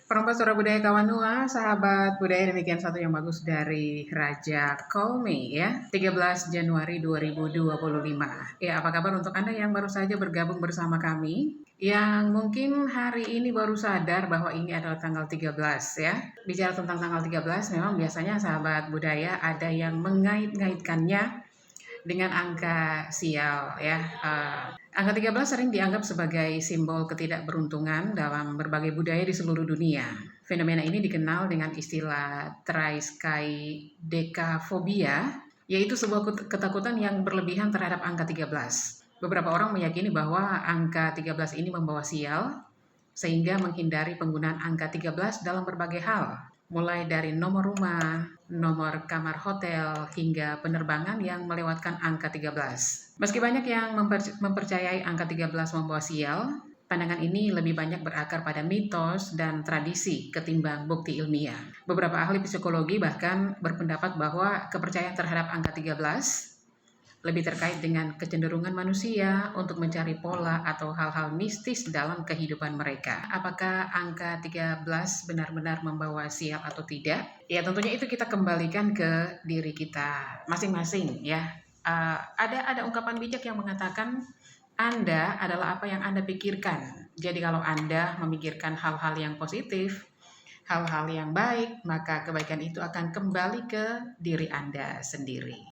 Perempuan Suara Budaya Kawanua, sahabat budaya, demikian satu yang bagus dari Raja Komi ya, 13 Januari 2025. Ya, apa kabar untuk Anda yang baru saja bergabung bersama kami? Yang mungkin hari ini baru sadar bahwa ini adalah tanggal 13 ya. Bicara tentang tanggal 13, memang biasanya sahabat budaya ada yang mengait-ngaitkannya dengan angka sial ya. Angka 13 sering dianggap sebagai simbol ketidakberuntungan dalam berbagai budaya di seluruh dunia. Fenomena ini dikenal dengan istilah triskaidekaphobia, yaitu sebuah ketakutan yang berlebihan terhadap angka 13. Beberapa orang meyakini bahwa angka 13 ini membawa sial, sehingga menghindari penggunaan angka 13 dalam berbagai hal, mulai dari nomor rumah, nomor kamar hotel, hingga penerbangan yang melewatkan angka 13. Meski banyak yang mempercayai angka 13 membawa sial, pandangan ini lebih banyak berakar pada mitos dan tradisi ketimbang bukti ilmiah. Beberapa ahli psikologi bahkan berpendapat bahwa kepercayaan terhadap angka 13 lebih terkait dengan kecenderungan manusia untuk mencari pola atau hal-hal mistis dalam kehidupan mereka. Apakah angka 13 benar-benar membawa sial atau tidak? Ya, tentunya itu kita kembalikan ke diri kita masing-masing ya. Ada ungkapan bijak yang mengatakan Anda adalah apa yang Anda pikirkan. Jadi kalau Anda memikirkan hal-hal yang positif, hal-hal yang baik, maka kebaikan itu akan kembali ke diri Anda sendiri.